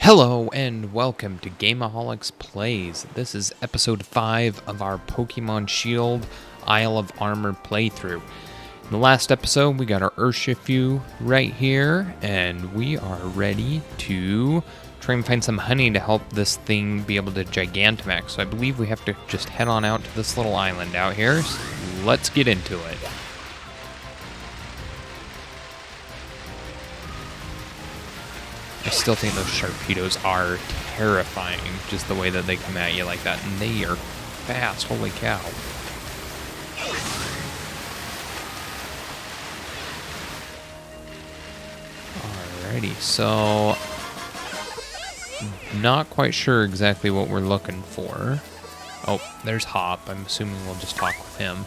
Hello and welcome to GameAholics Plays. This is episode 5 of our Pokemon Shield Isle of Armor playthrough. In the last episode, we got our Urshifu right here, and we are ready to try and find some honey to help this thing be able to Gigantamax. So I believe we have to just head on out to this little island out here. So let's get into it. I still think those Sharpedos are terrifying, just the way that they come at you like that, and they are fast, holy cow. Alrighty, so not quite sure exactly what we're looking for. Oh, there's Hop. I'm assuming we'll just talk with him.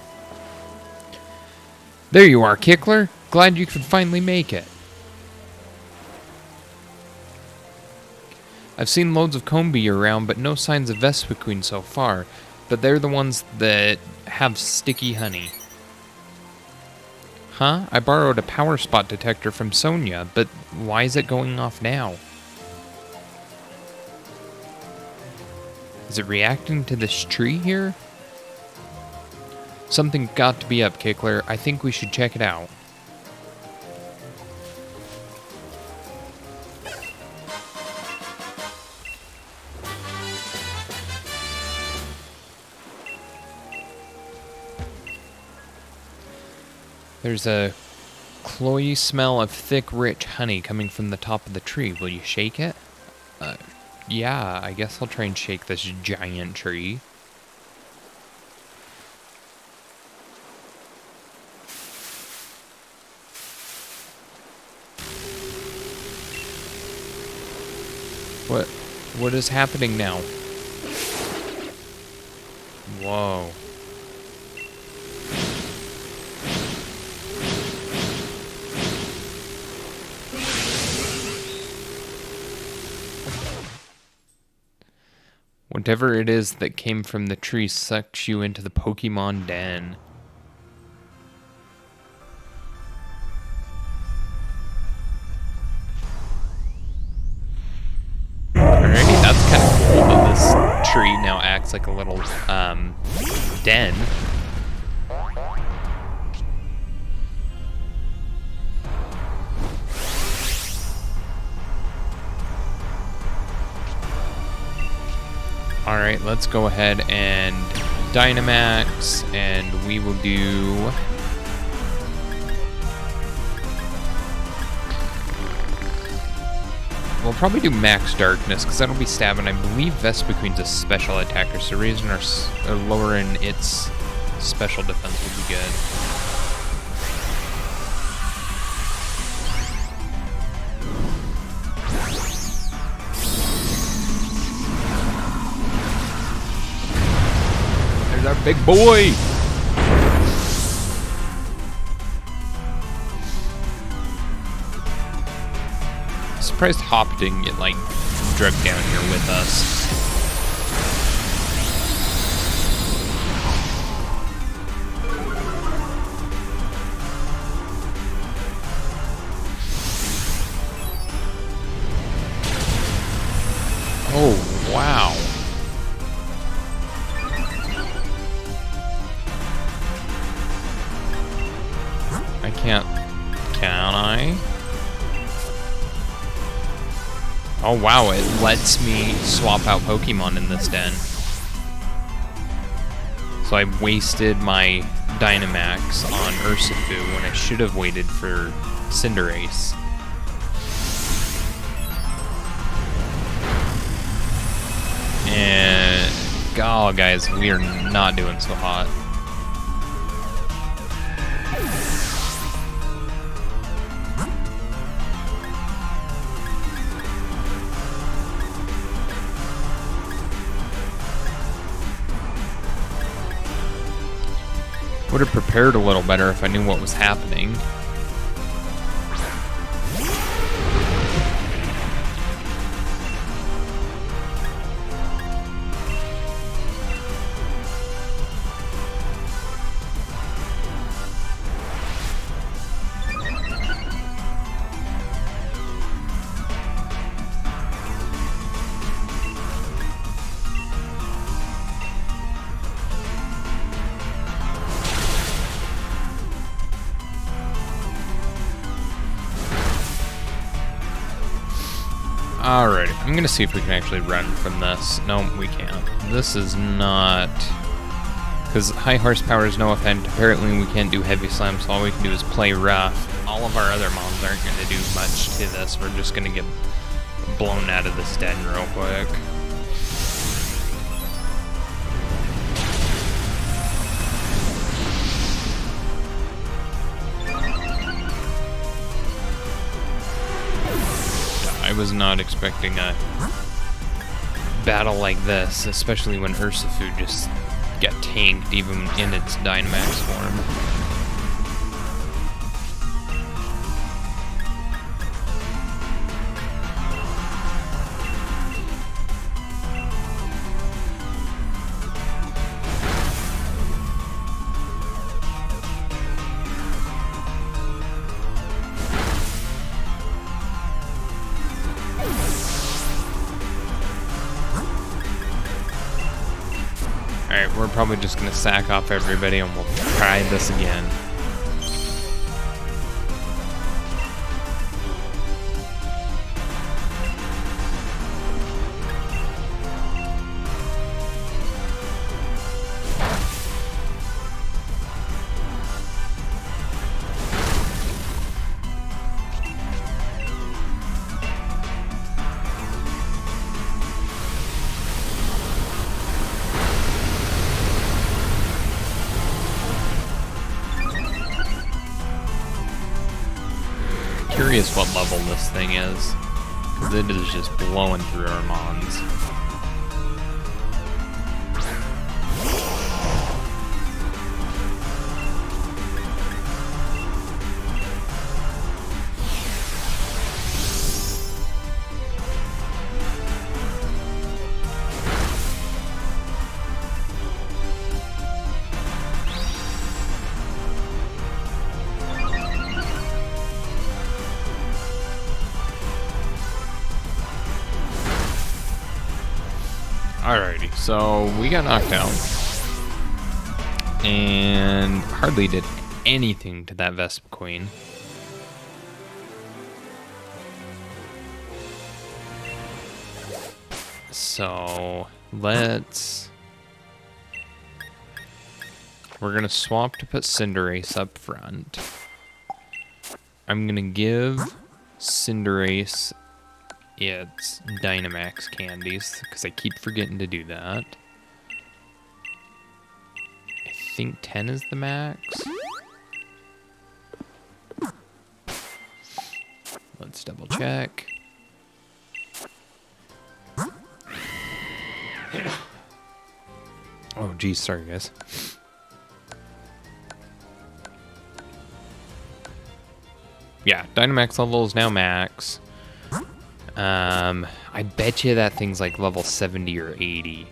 There you are, Kickler. Glad you could finally make it. I've seen loads of Combi around, but no signs of Vespiquen so far. But they're the ones that have sticky honey. Huh? I borrowed a power spot detector from Sonia, but why is it going off now? Is it reacting to this tree here? Something got to be up, Kickler. I think we should check it out. There's a cloyy smell of thick, rich honey coming from the top of the tree. Will you shake it? Yeah, I guess I'll try and shake this giant tree. What is happening now? Whoa. Whatever it is that came from the tree sucks you into the Pokemon den. Alrighty, that's kind of cool that this tree now acts like a little, den. Alright, let's go ahead and Dynamax, and we will do... We'll probably do Max Darkness, because that'll be stabbing. I believe Vespiquen's a special attacker, so raising or lowering its special defense would be good. Our big boy! Surprised Hop didn't get, like, drugged down here with us. Oh, wow. Can I? Oh wow, it lets me swap out Pokemon in this den. So I wasted my Dynamax on Urshifu when I should have waited for Cinderace. And, oh guys, we are not doing so hot. Would have prepared a little better if I knew what was happening. Alrighty, I'm gonna see if we can actually run from this. No, we can't. This is not... Because high horsepower is no offense. Apparently we can't do heavy slam, so all we can do is play rough. All of our other mons aren't gonna do much to this. We're just gonna get blown out of this den real quick. I was not expecting a battle like this, especially when Urshifu just got tanked even in its Dynamax form. Alright, we're probably just gonna sack off everybody and we'll try this again. Curious what level this thing is, because it is just blowing through our mons. Alrighty, so we got knocked out and hardly did anything to that Vespa Queen. So we're gonna swap to put Cinderace up front. I'm gonna give Cinderace its Dynamax candies, because I keep forgetting to do that. I think 10 is the max. Let's double check. Oh geez, sorry guys. Yeah, Dynamax level is now max. I bet you that thing's like level 70 or 80.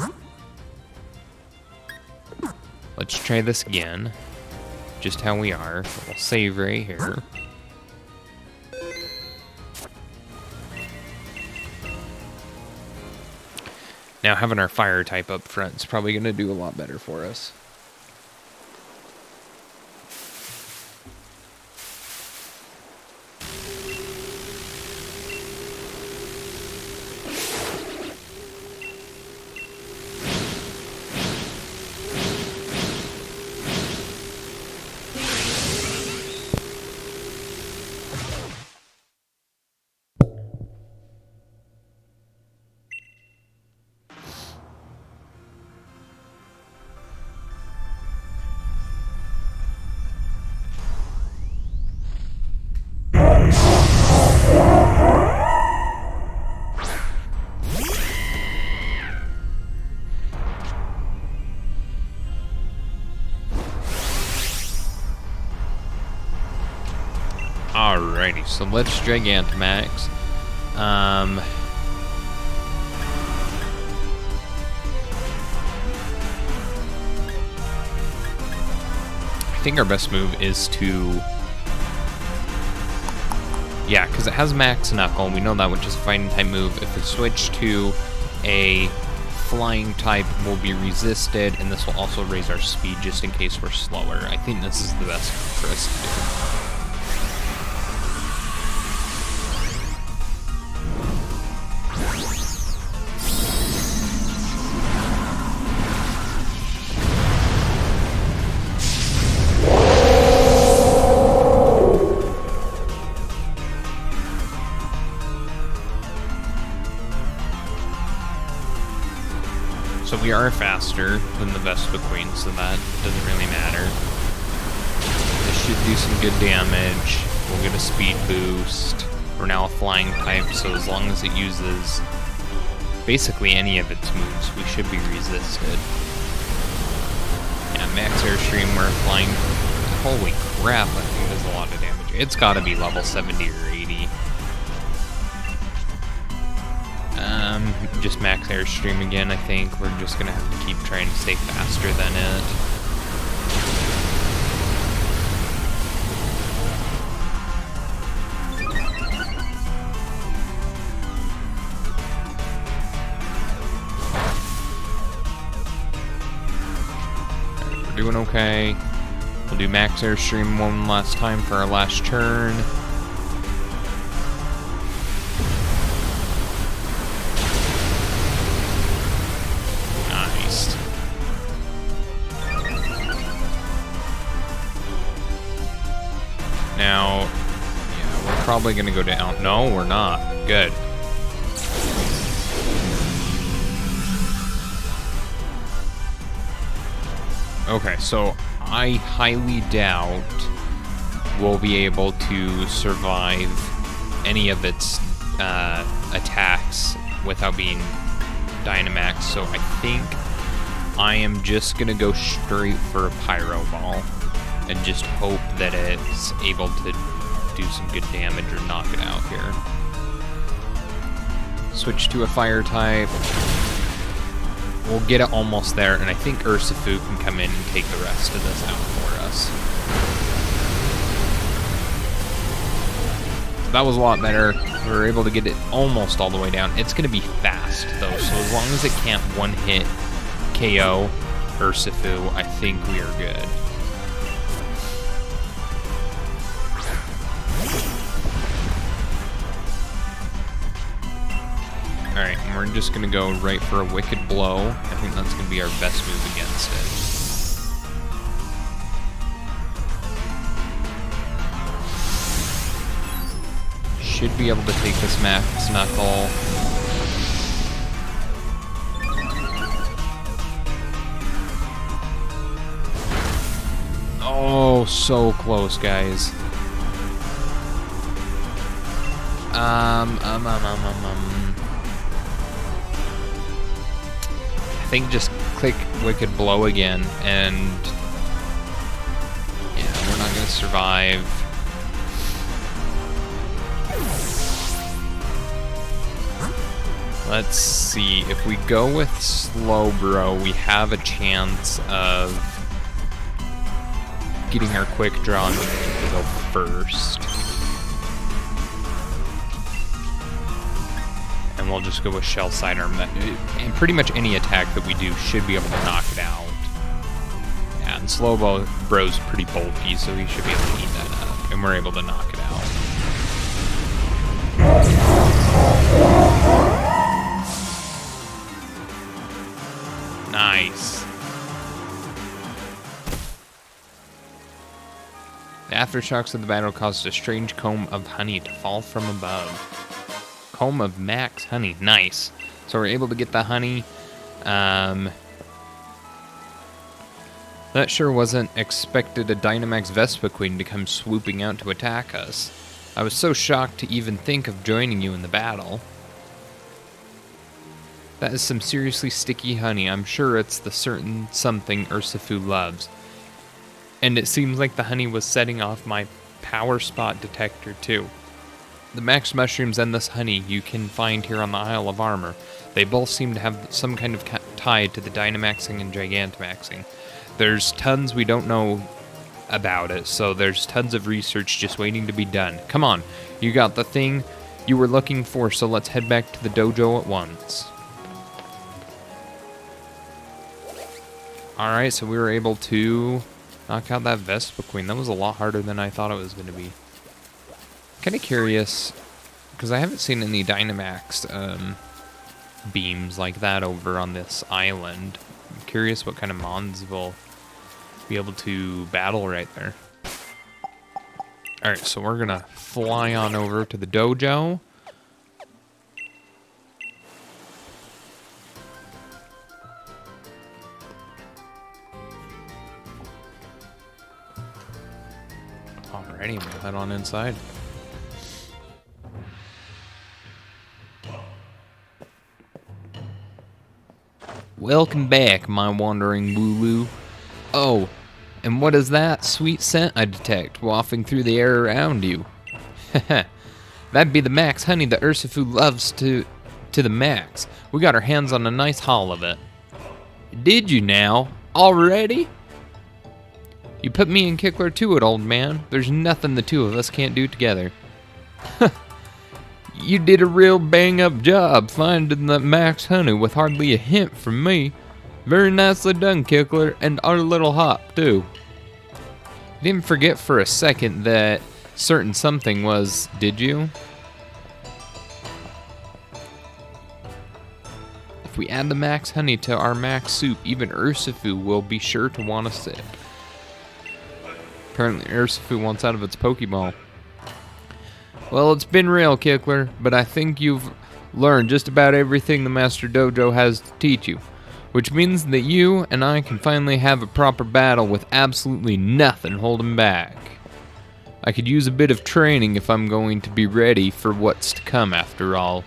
Let's try this again. Just how we are. We'll save right here. Now having our fire type up front is probably going to do a lot better for us. Alrighty, so let's Gigantamax. I think our best move is to... Yeah, because it has Max Knuckle, we know that, which is a fighting type move. If we switch to a flying type, we'll be resisted, and this will also raise our speed just in case we're slower. I think this is the best for us to do. So we are faster than the Vespa Queen, so that doesn't really matter. This should do some good damage. We'll get a speed boost. We're now a flying type, so as long as it uses basically any of its moves, we should be resisted. Yeah, max airstream, we're flying. Holy crap, that thing does a lot of damage. It's gotta be level 70 or 80. Just max airstream again, I think. We're just gonna have to keep trying to stay faster than it. Alright, we're doing okay. We'll do max airstream one last time for our last turn. Now, yeah, we're probably gonna go down. No, we're not. Good. Okay, so I highly doubt we'll be able to survive any of its attacks without being Dynamax, so I think I am just gonna go straight for a Pyro Ball and just hope that it's able to do some good damage or knock it out here. Switch to a fire type. We'll get it almost there, and I think Urshifu can come in and take the rest of this out for us. So that was a lot better. We were able to get it almost all the way down. It's gonna be fast though, so as long as it can't one-hit KO Urshifu, I think we are good. Alright, and we're just gonna go right for a Wicked Blow. I think that's gonna be our best move against it. Should be able to take this Max Knuckle. Oh, so close, guys. I think just click Wicked Blow again, and yeah, we're not gonna survive. Let's see, if we go with Slowbro, we have a chance of getting our quick draw and to go first. And we'll just go with Shell Sidearm. And pretty much any attack that we do should be able to knock it out. Yeah, and Slowbro's pretty bulky, so he should be able to eat that up. And we're able to knock it out. Nice. The aftershocks of the battle caused a strange comb of honey to fall from above. Comb of max honey. Nice. So we're able to get the honey. That sure wasn't expected a Dynamax Vespa Queen to come swooping out to attack us. I was so shocked to even think of joining you in the battle. That is some seriously sticky honey. I'm sure it's the certain something Urshifu loves. And it seems like the honey was setting off my power spot detector too. The max mushrooms and this honey you can find here on the Isle of Armor. They both seem to have some kind of tie to the Dynamaxing and Gigantamaxing. There's tons we don't know about it, so there's tons of research just waiting to be done. Come on, you got the thing you were looking for, so let's head back to the dojo at once. Alright, so we were able to knock out that Vespa Queen. That was a lot harder than I thought it was going to be. Kind of curious, because I haven't seen any Dynamax beams like that over on this island. I'm curious what kind of mons will be able to battle right there. Alright, so we're going to fly on over to the dojo. Alrighty, we'll head on inside. Welcome back, my wandering Wooloo. Oh, and what is that sweet scent I detect wafting through the air around you? That'd be the max honey that Urshifu loves to the max. We got our hands on a nice haul of it. Did you now? Already? You put me and Kickler to it, old man. There's nothing the two of us can't do together. You did a real bang-up job finding the max honey with hardly a hint from me. Very nicely done, Kickler, and our little hop, too. You didn't forget for a second that certain something was, did you? If we add the max honey to our max soup, even Urshifu will be sure to want a sip. Apparently Urshifu wants out of its Pokeball. Well, it's been real, Kickler, but I think you've learned just about everything the Master Dojo has to teach you, which means that you and I can finally have a proper battle with absolutely nothing holding back. I could use a bit of training if I'm going to be ready for what's to come after all.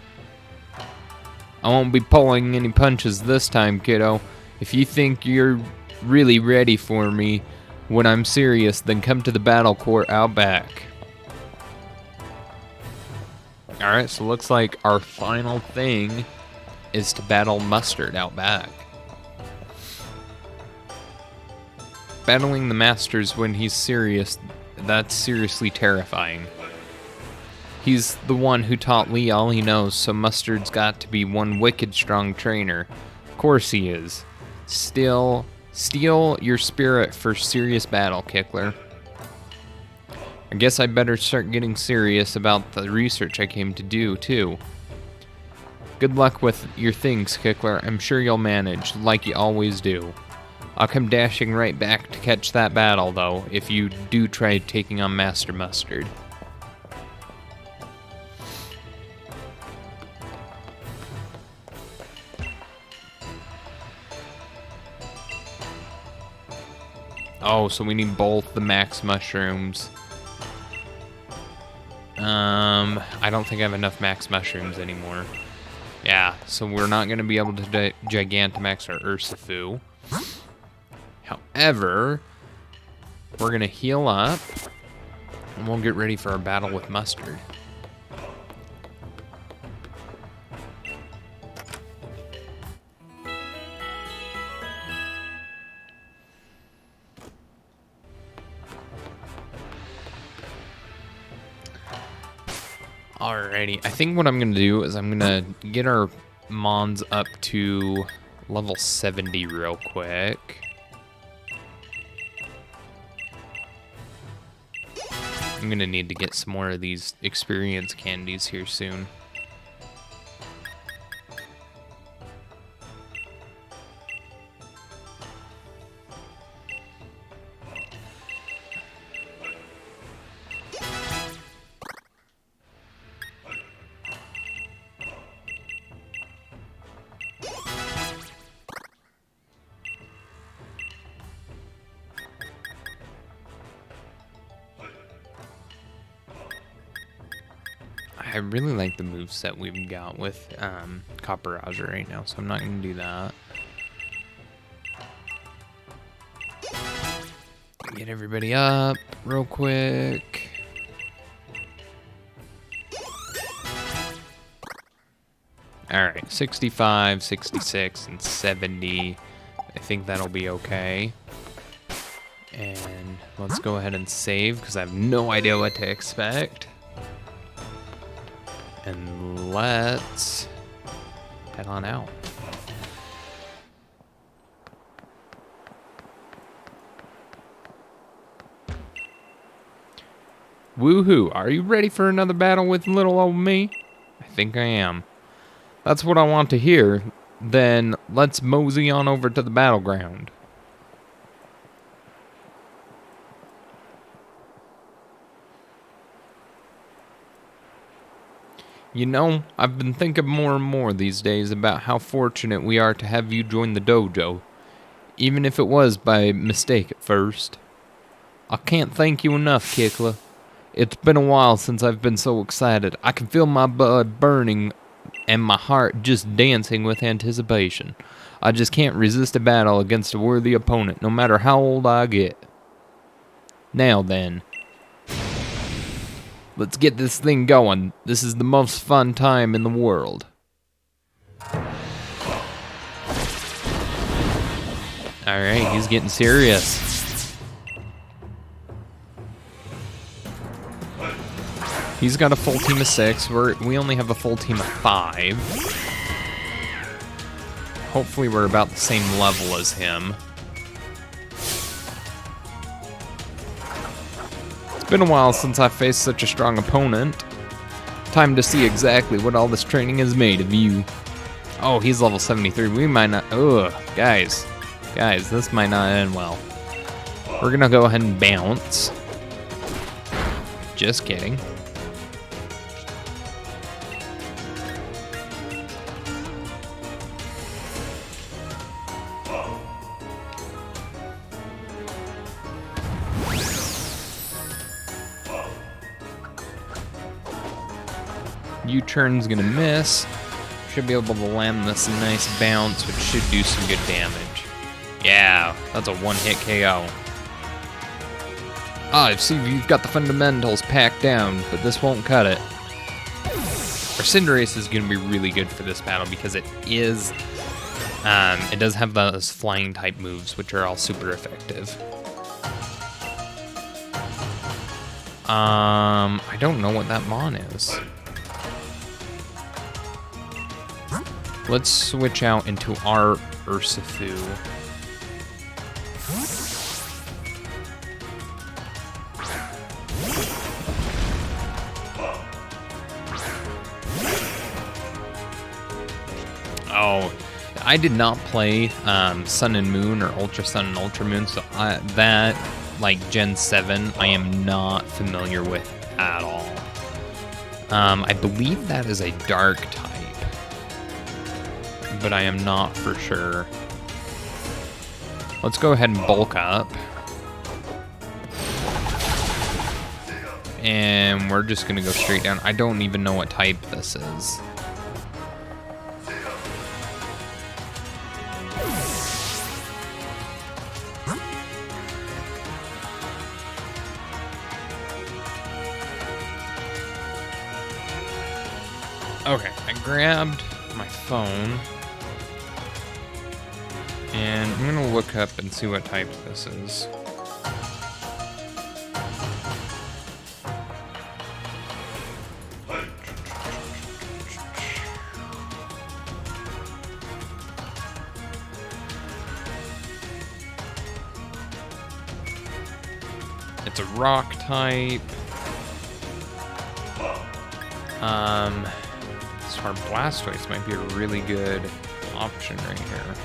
I won't be pulling any punches this time, kiddo. If you think you're really ready for me when I'm serious, then come to the battle court out back. Alright, so looks like our final thing is to battle Mustard out back. Battling the Masters when he's serious, that's seriously terrifying. He's the one who taught Lee all he knows, so Mustard's got to be one wicked strong trainer. Of course he is. Still, steel your spirit for serious battle, Kickler. I guess I better start getting serious about the research I came to do, too. Good luck with your things, Kickler. I'm sure you'll manage, like you always do. I'll come dashing right back to catch that battle, though, if you do try taking on Master Mustard. Oh, so we need both the max mushrooms. I don't think I have enough max mushrooms anymore. Yeah, so we're not going to be able to Gigantamax our Urshifu. However, we're going to heal up, and we'll get ready for our battle with Mustard. Alrighty, I think what I'm going to do is I'm going to get our Mons up to level 70 real quick. I'm going to need to get some more of these experience candies here soon. I really like the moveset we've got with Copperajah right now, so I'm not going to do that. Get everybody up real quick. Alright, 65, 66, and 70. I think that'll be okay. And let's go ahead and save, because I have no idea what to expect. And let's head on out. Woohoo! Are you ready for another battle with little old me? I think I am. That's what I want to hear. Then let's mosey on over to the battleground. You know, I've been thinking more and more these days about how fortunate we are to have you join the dojo, even if it was by mistake at first. I can't thank you enough, Kickler. It's been a while since I've been so excited. I can feel my blood burning and my heart just dancing with anticipation. I just can't resist a battle against a worthy opponent, no matter how old I get. Now then, let's get this thing going. This is the most fun time in the world. Alright, he's getting serious. He's got a full team of 6. We only have a full team of 5. Hopefully we're about the same level as him. It's been a while since I faced such a strong opponent. Time to see exactly what all this training has made of you. Oh, he's level 73. We might not... Ugh, guys, this might not end well. We're gonna go ahead and bounce. Just kidding. U-turn's gonna miss. Should be able to land this nice bounce, which should do some good damage. Yeah, that's a one-hit KO. I see you've got the fundamentals packed down, but this won't cut it. Our Cinderace is gonna be really good for this battle because it does have those flying type moves, which are all super effective. I don't know what that Mon is. Let's switch out into our Urshifu. Oh, I did not play Sun and Moon or Ultra Sun and Ultra Moon, so that, like Gen 7, I am not familiar with at all. I believe that is a Dark type, but I am not for sure. Let's go ahead and bulk up. And we're just gonna go straight down. I don't even know what type this is. Okay, I grabbed my phone. And I'm gonna look up and see what type this is. It's a rock type. So our Blastoise might be a really good option right here.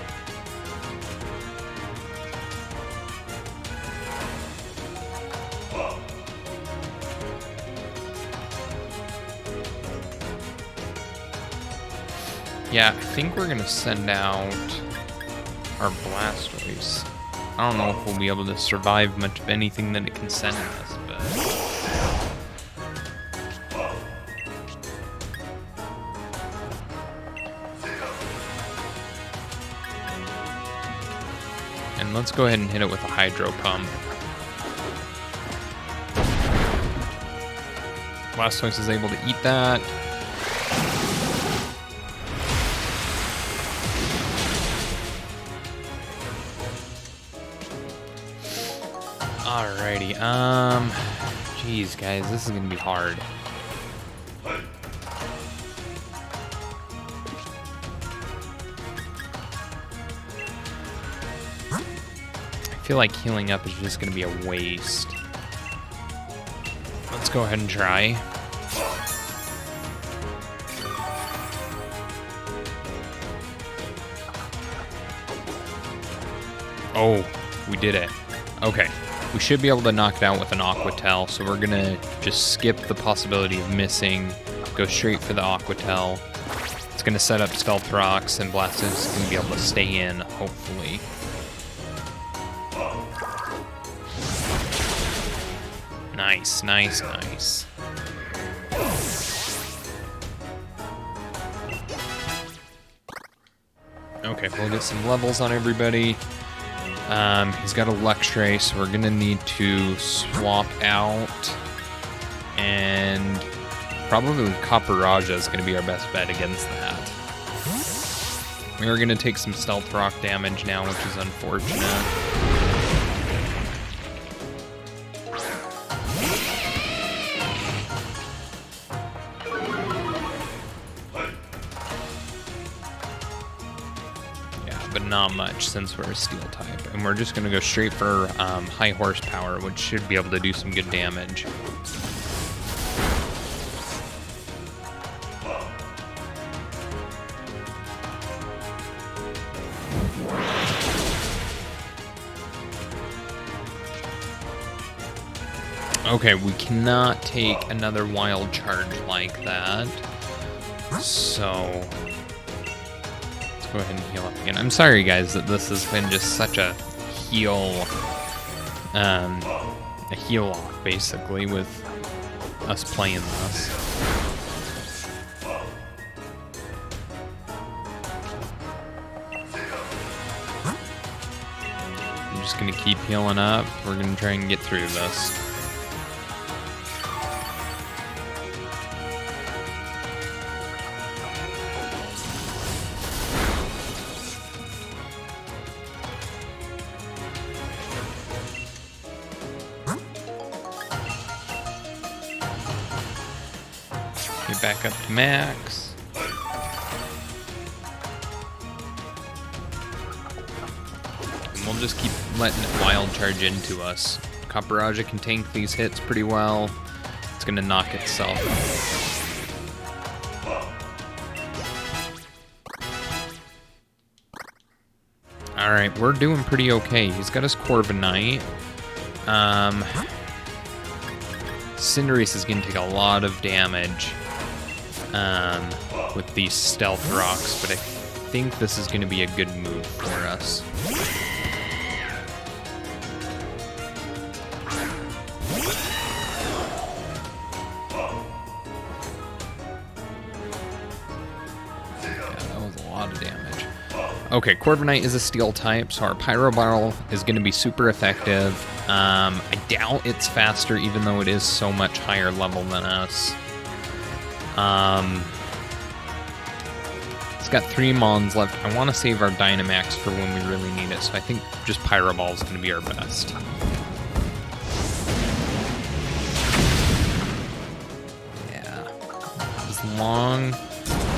Yeah, I think we're gonna send out our Blastoise. I don't know if we'll be able to survive much of anything that it can send us, but... And let's go ahead and hit it with a Hydro Pump. Blastoise is able to eat that. Alrighty, geez, guys, this is gonna be hard. I feel like healing up is just gonna be a waste. Let's go ahead and try. Oh, we did it. Okay. We should be able to knock it out with an Aqua Tail, so we're gonna just skip the possibility of missing, go straight for the Aqua Tail. It's gonna set up Stealth Rocks, and Blastoise is gonna be able to stay in, hopefully. Nice, nice, nice. Okay, we'll get some levels on everybody. He's got a Luxray, so we're gonna need to swap out, and probably Copper Raja is gonna be our best bet against that. We're gonna take some Stealth Rock damage now, which is unfortunate. But not much since we're a Steel type. And we're just going to go straight for high horsepower, which should be able to do some good damage. Okay, we cannot take another wild charge like that. So go ahead and heal up again. I'm sorry, guys, that this has been just such a heal off, basically, with us playing this. I'm just gonna keep healing up. We're gonna try and get through this. Get back up to max. And we'll just keep letting it wild charge into us. Copper Raja can tank these hits pretty well. It's gonna knock itself. Alright, we're doing pretty okay. He's got his Corviknight. Cinderace is gonna take a lot of damage with these Stealth Rocks, but I think this is going to be a good move for us. Yeah, that was a lot of damage. Okay, Corviknight is a Steel type, so our Pyro Bottle is going to be super effective. I doubt it's faster, even though it is so much higher level than us. It's got 3 Mons left. I want to save our Dynamax for when we really need it, so I think just Pyro Ball is going to be our best. Yeah. As long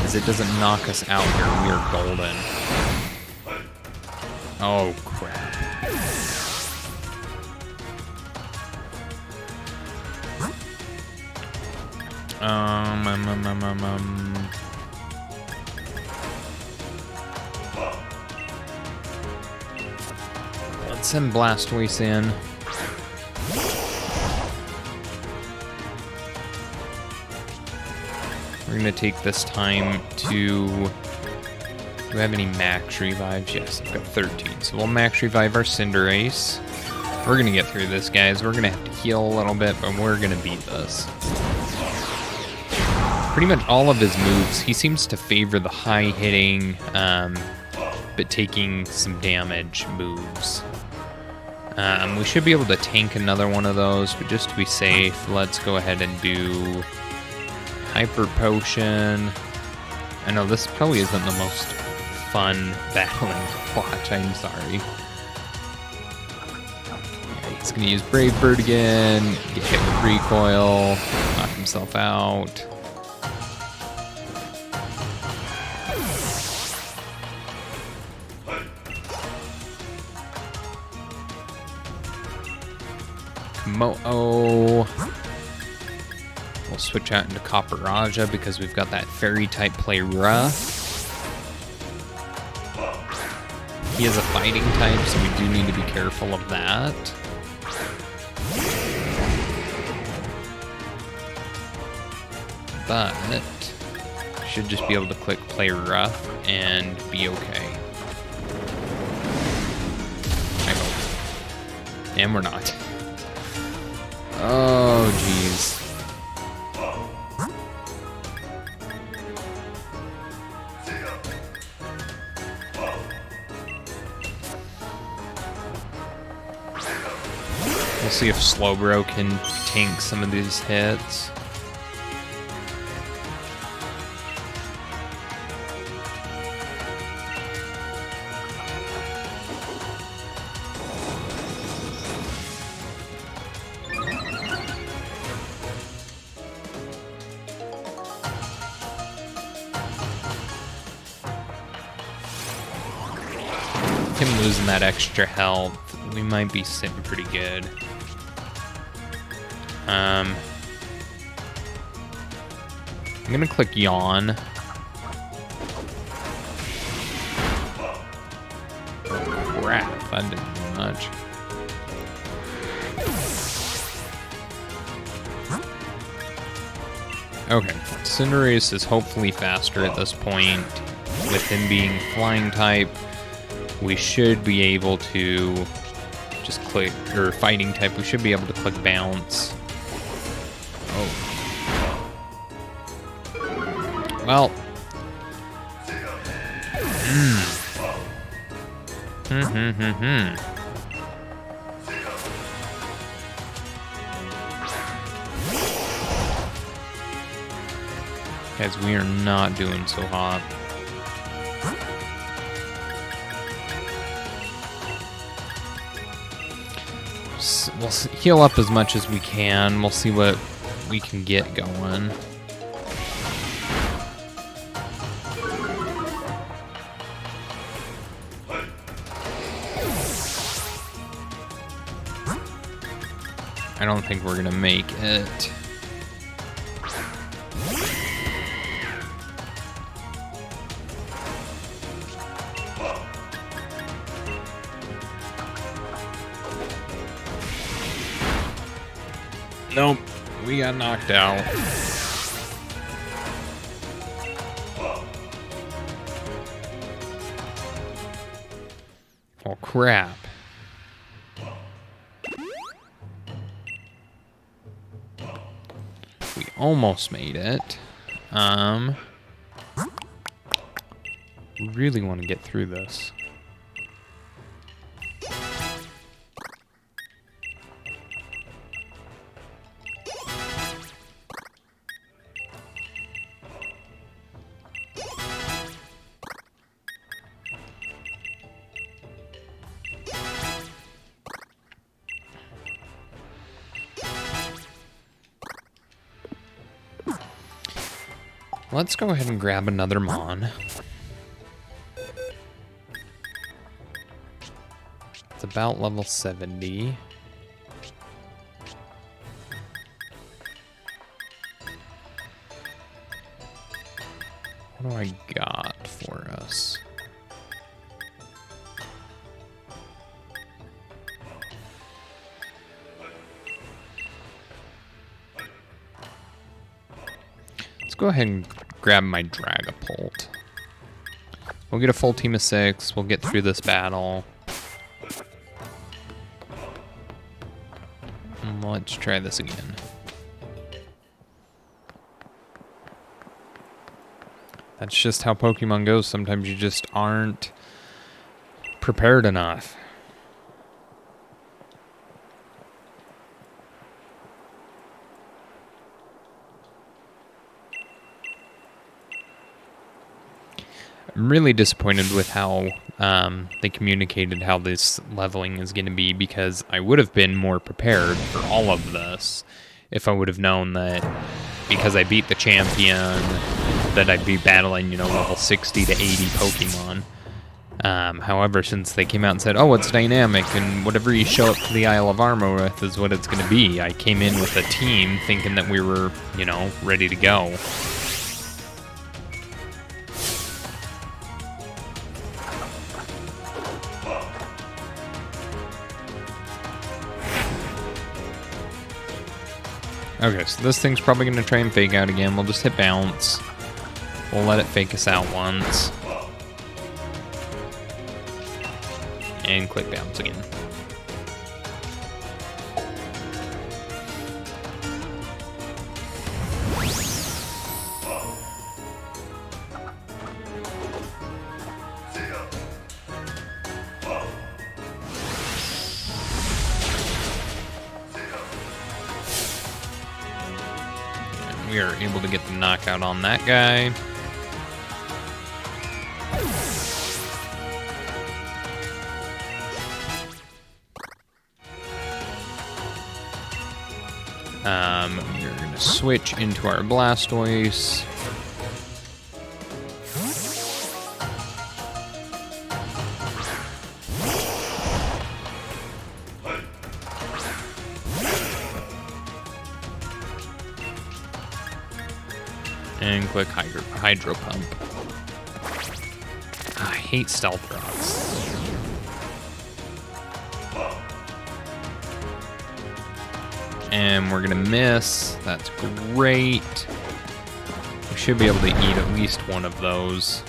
as it doesn't knock us out here, we are golden. Oh, crap. Let's send Blastoise in. We're gonna take this time to... Do we have any max revives? Yes, I've got 13. So we'll max revive our Cinderace. We're gonna get through this, guys. We're gonna have to heal a little bit, but we're gonna beat this. Pretty much all of his moves, he seems to favor the high-hitting, but taking some damage moves. We should be able to tank another one of those, but just to be safe, let's go ahead and do Hyper Potion. I know this probably isn't the most fun battling to watch, I'm sorry. Yeah, he's going to use Brave Bird again, get hit with Recoil, knock himself out. Mo-Oh. We'll switch out into Copper Raja because we've got that Fairy type play rough. He is a fighting type, so we do need to be careful of that. But should just be able to click play rough and be okay. I hope. And we're not. Oh. Oh, geez. We'll see if Slowbro can tank some of these hits. Him losing that extra health, we might be sitting pretty good. I'm gonna click yawn. Oh, crap, that didn't do much. Okay, Cinderace is hopefully faster at this point. With him being flying type, we should be able to just click, or fighting type, we should be able to click bounce. Oh. Well. Guys, we are not doing so hot. We'll heal up as much as we can. We'll see what we can get going. I don't think we're gonna make it. Nope, we got knocked out. Oh, crap. We almost made it. Really want to get through this. Let's go ahead and grab another Mon. It's about level 70. What do I got for us? Let's go ahead and grab my Dragapult. We'll get a full team of 6. We'll get through this battle. And let's try this again. That's just how Pokemon goes. Sometimes you just aren't prepared enough. I'm really disappointed with how they communicated how this leveling is going to be, because I would have been more prepared for all of this if I would have known that because I beat the champion that I'd be battling, level 60 to 80 Pokemon. However, since they came out and said, oh, it's dynamic, and whatever you show up to the Isle of Armor with is what it's going to be, I came in with a team thinking that we were, ready to go. Okay, so this thing's probably going to try and fake out again. We'll just hit bounce. We'll let it fake us out once. And click bounce again. We are able to get the knockout on that guy. We're going to switch into our Blastoise. And click Hydro Pump. I hate Stealth Rocks. And we're gonna miss. That's great. We should be able to eat at least one of those.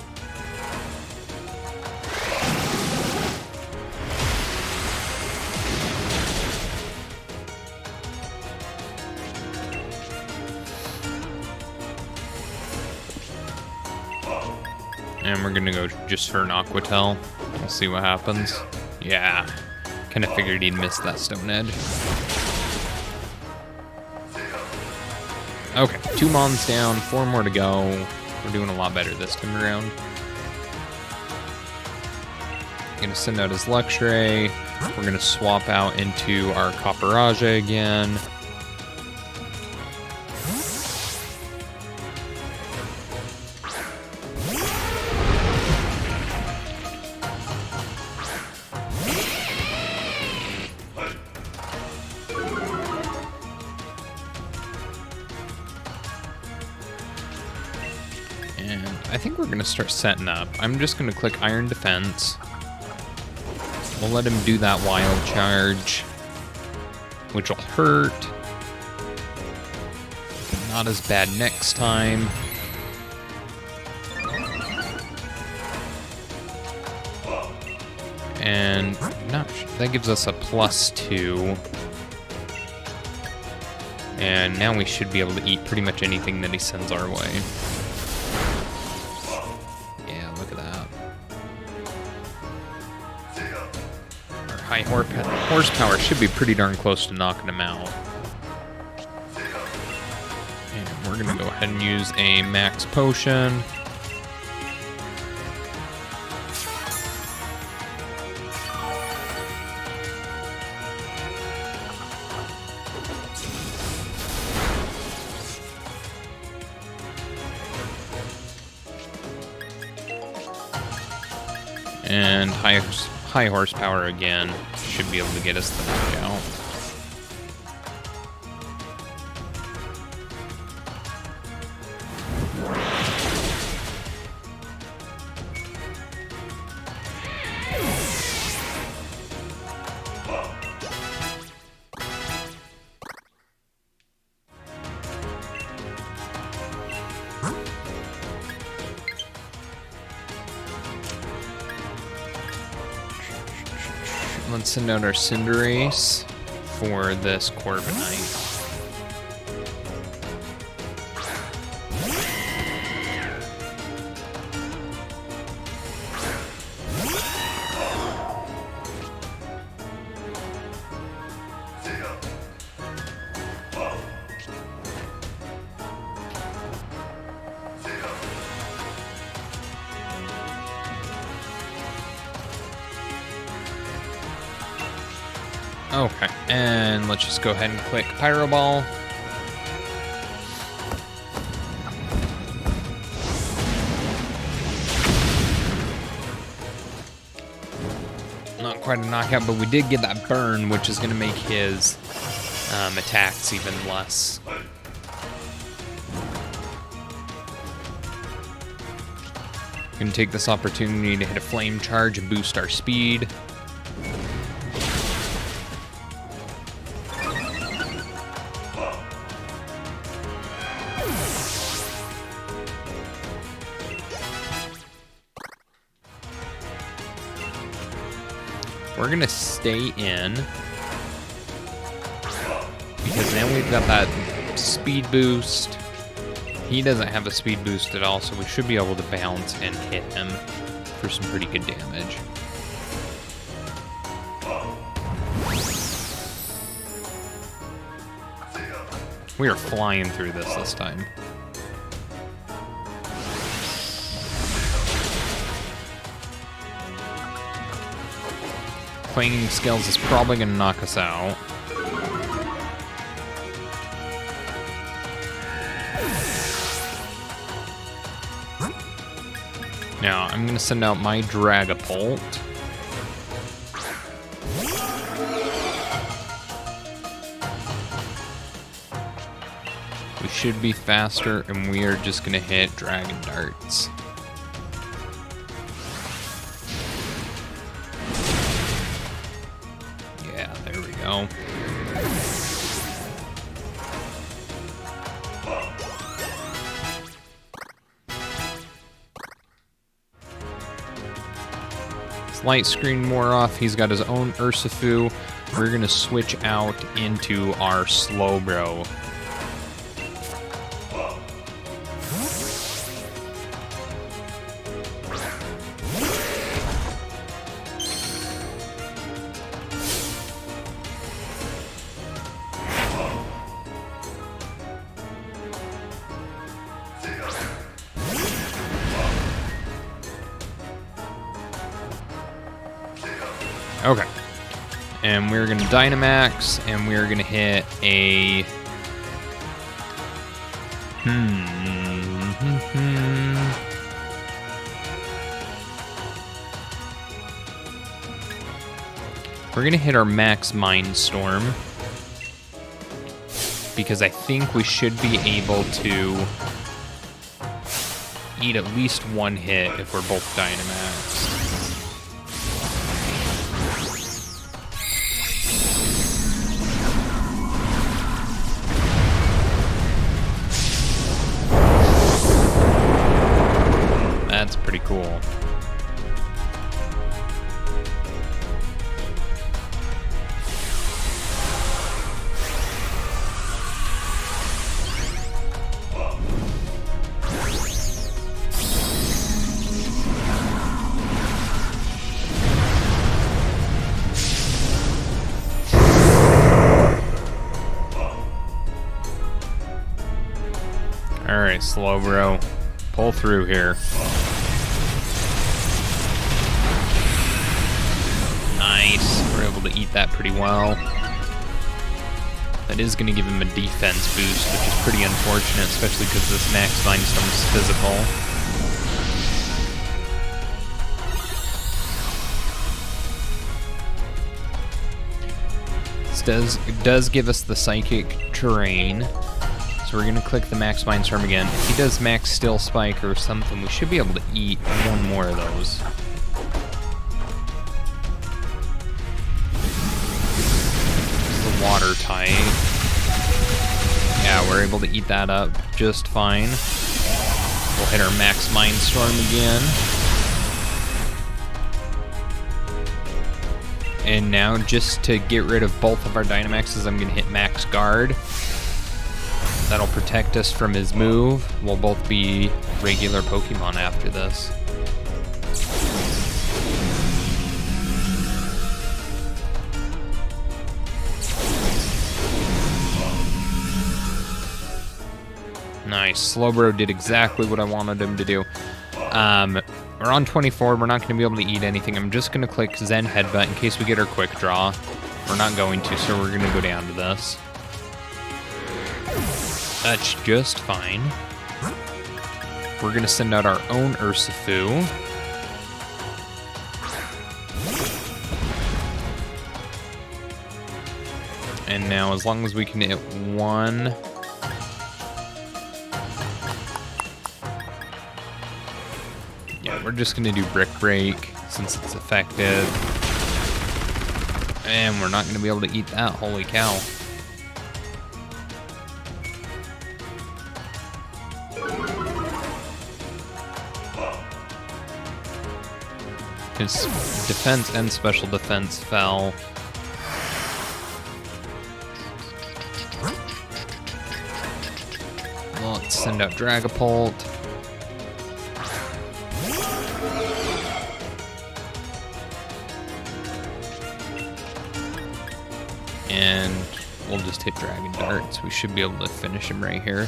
And we're gonna go just for an Aqua Tail. We'll see what happens. Yeah, kind of figured he'd miss that Stone Edge. Okay, 2 Mons down, 4 more to go. We're doing a lot better this time around. Gonna send out his Luxray. We're gonna swap out into our Copperaja again. And I think we're gonna start setting up. I'm just gonna click Iron Defense. We'll let him do that Wild Charge, which will hurt. Not as bad next time. And that gives us a +2. And now we should be able to eat pretty much anything that he sends our way. Yeah, look at that. Our high horsepower should be pretty darn close to knocking him out. And we're gonna go ahead and use a max potion. And high horsepower again should be able to get us the knockout. Let's send out our Cinderace for this Corviknight. Okay, and let's just go ahead and click Pyro Ball. Not quite a knockout, but we did get that burn, which is going to make his attacks even less. Going to take this opportunity to hit a Flame Charge and boost our speed. We're going to stay in, because now we've got that speed boost. He doesn't have a speed boost at all, so we should be able to bounce and hit him for some pretty good damage. We are flying through this time. Clanging Scales is probably going to knock us out. Now, I'm going to send out my Dragapult. We should be faster, and we are just going to hit Dragon Darts. Yeah, there we go. His light screen wore off. He's got his own Urshifu. We're going to switch out into our Slowbro. Okay. And we're going to Dynamax, and we're going to hit a... We're going to hit our Max Mindstorm, because I think we should be able to eat at least one hit if we're both Dynamax. That's pretty cool. Alright, Slowbro. Pull through here. Nice. We're able to eat that pretty well. That is going to give him a defense boost, which is pretty unfortunate, especially because this Max Mindstorm is physical. This does give us the Psychic Terrain. So we're going to click the Max Mindstorm again. If he does Max Steel Spike or something, we should be able to eat one more of those. The water type. Yeah, we're able to eat that up just fine. We'll hit our Max Mindstorm again. And now, just to get rid of both of our Dynamaxes, I'm going to hit Max Guard. That'll protect us from his move. We'll both be regular Pokemon after this. Nice. Slowbro did exactly what I wanted him to do. We're on 24. We're not going to be able to eat anything. I'm just going to click Zen Headbutt in case we get our Quick Draw. We're not going to, so we're going to go down to this. That's just fine. We're going to send out our own Urshifu. And now, as long as we can hit one... Yeah, we're just going to do Brick Break since it's effective. And we're not going to be able to eat that. Holy cow. His defense and special defense fell. Let's send out Dragapult. And we'll just hit Dragon Darts. We should be able to finish him right here.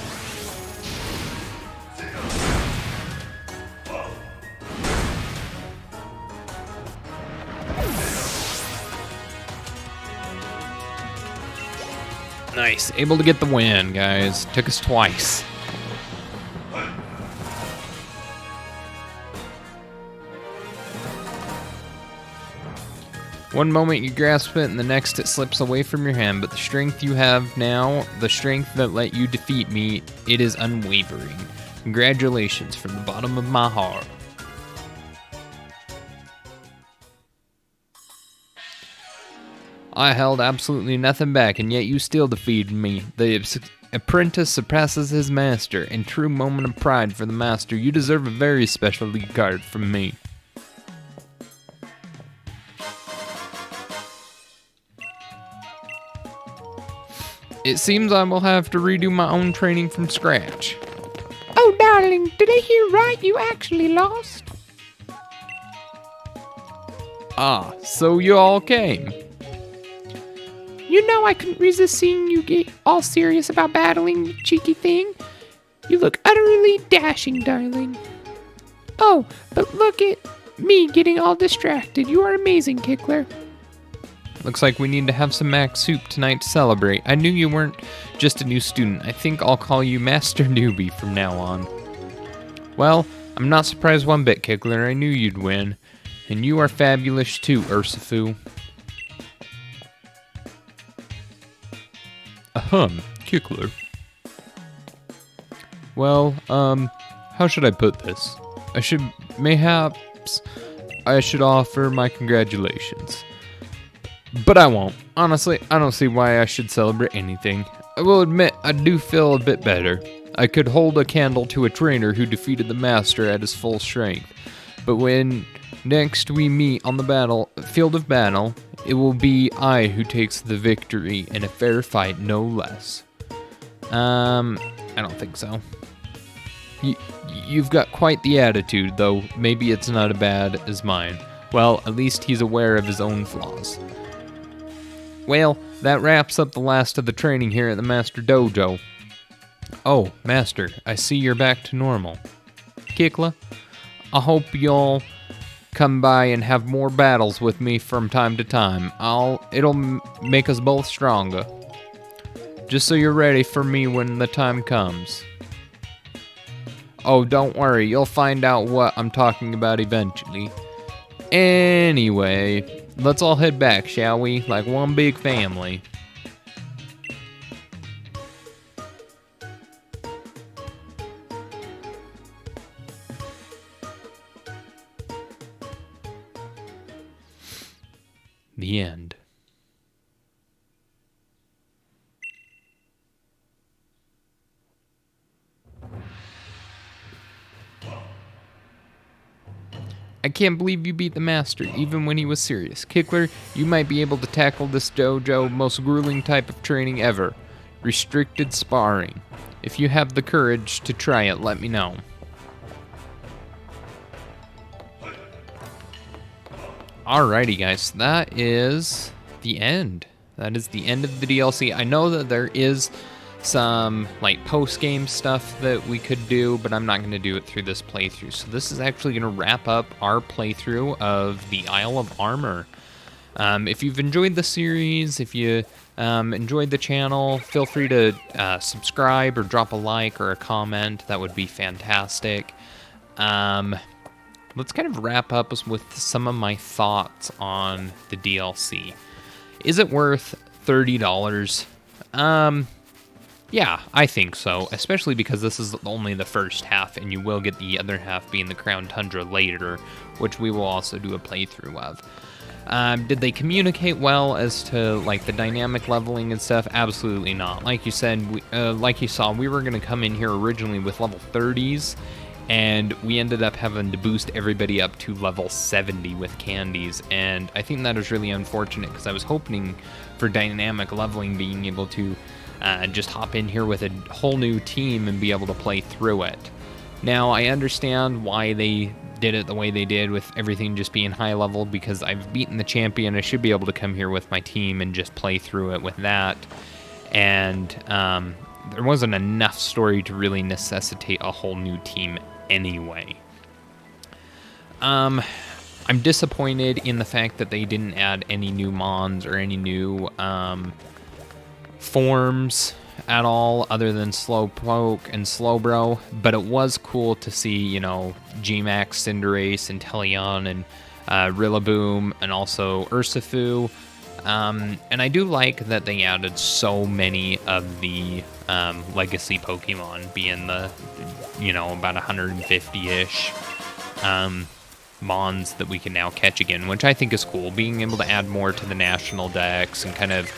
Nice. Able to get the win, guys. Took us twice. One moment you grasp it, and the next it slips away from your hand, but the strength you have now, the strength that let you defeat me, it is unwavering. Congratulations from the bottom of my heart. I held absolutely nothing back, and yet you still defeated me. The apprentice surpasses his master. In true moment of pride for the master, you deserve a very special league card from me. It seems I will have to redo my own training from scratch. Oh, darling, did I hear right? You actually lost? Ah, so you all came. You know I couldn't resist seeing you get all serious about battling, you cheeky thing. You look utterly dashing, darling. Oh, but look at me getting all distracted. You are amazing, Kickler. Looks like we need to have some mac soup tonight to celebrate. I knew you weren't just a new student. I think I'll call you Master Newbie from now on. Well, I'm not surprised one bit, Kickler. I knew you'd win. And you are fabulous too, Ursifu. Kickler. Well, how should I put this? Mayhaps I should offer my congratulations. But I won't. Honestly, I don't see why I should celebrate anything. I will admit, I do feel a bit better. I could hold a candle to a trainer who defeated the master at his full strength. But when next we meet on the field of battle, it will be I who takes the victory in a fair fight, no less. I don't think so. You've got quite the attitude, though maybe it's not as bad as mine. Well, at least he's aware of his own flaws. Well, that wraps up the last of the training here at the Master Dojo. Oh, Master, I see you're back to normal. Kickler, I hope you'll come by and have more battles with me from time to time. It'll make us both stronger. Just so you're ready for me when the time comes. Oh, don't worry, you'll find out what I'm talking about eventually. Anyway, let's all head back, shall we? Like one big family. The end. I can't believe you beat the master, even when he was serious. Kickler, you might be able to tackle this dojo most grueling type of training ever. Restricted sparring. If you have the courage to try it, let me know. Alrighty, guys, that is the end. That is the end of the DLC. I know that there is some like post-game stuff that we could do, but I'm not going to do it through this playthrough. So this is actually going to wrap up our playthrough of the Isle of Armor. If you've enjoyed the series, if you enjoyed the channel, feel free to subscribe or drop a like or a comment. That would be fantastic. Let's kind of wrap up with some of my thoughts on the DLC. Is it worth $30? Yeah, I think so, especially because this is only the first half, and you will get the other half being the Crown Tundra later, which we will also do a playthrough of. Did they communicate well as to like the dynamic leveling and stuff? Absolutely not. Like you said, like you saw, we were going to come in here originally with level 30s, and we ended up having to boost everybody up to level 70 with candies, and I think that is really unfortunate because I was hoping for dynamic leveling, being able to just hop in here with a whole new team and be able to play through it. Now, I understand why they did it the way they did with everything just being high level, because I've beaten the champion. I should be able to come here with my team and just play through it with that. and there wasn't enough story to really necessitate a whole new team anyway. I'm disappointed in the fact that they didn't add any new mons or any new forms at all, other than Slowpoke and Slowbro, but it was cool to see, Gmax, Cinderace, Inteleon, and Rillaboom, and also Urshifu. And I do like that they added so many of the legacy Pokemon, being the, about 150-ish mons that we can now catch again, which I think is cool. Being able to add more to the national decks and kind of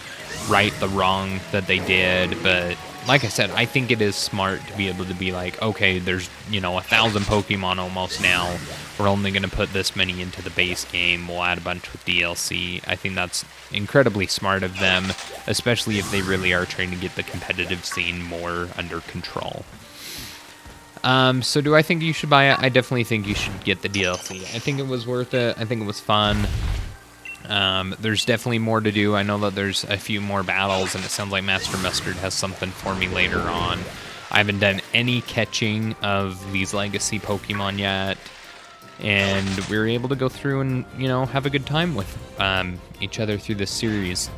right the wrong that they did. But like I said, I think it is smart to be able to be like, okay, there's 1,000 Pokemon almost now. We're only going to put this many into the base game. We'll add a bunch with DLC. I think that's incredibly smart of them, especially if they really are trying to get the competitive scene more under control. So do I think you should buy it? I definitely think you should get the DLC. I think it was worth it. I think it was fun. There's definitely more to do. I know that there's a few more battles, and it sounds like Master Mustard has something for me later on. I haven't done any catching of these legacy Pokemon yet, and we were able to go through and, have a good time with each other through this series.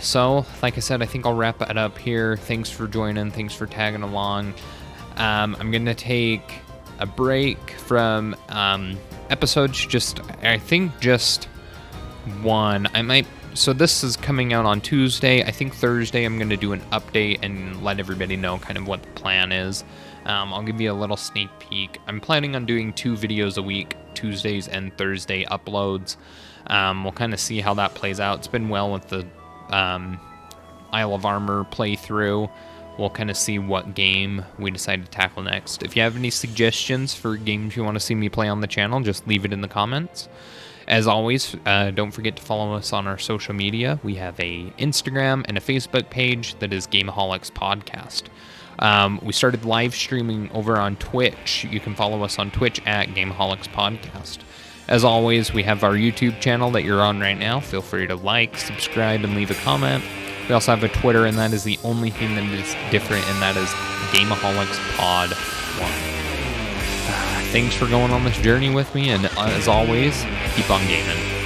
So, like I said, I think I'll wrap it up here. Thanks for joining. Thanks for tagging along. I'm going to take a break from episodes, just one. So this is coming out on Tuesday. I think Thursday I'm going to do an update and let everybody know kind of what the plan is. I'll give you a little sneak peek. I'm planning on doing 2 videos a week, Tuesdays and Thursday uploads. We'll kind of see how that plays out. It's been well with the Isle of Armor playthrough. We'll kind of see what game we decide to tackle next. If you have any suggestions for games you want to see me play on the channel, just leave it in the comments. As always, don't forget to follow us on our social media. We have a Instagram and a Facebook page that is GameAholicsPodcast. We started live streaming over on Twitch. You can follow us on Twitch at GameAholicsPodcast. As always, we have our YouTube channel that you're on right now. Feel free to like, subscribe, and leave a comment. We also have a Twitter, and that is the only thing that is different, and that is GameAholicsPod1. Thanks for going on this journey with me, and as always, keep on gaming.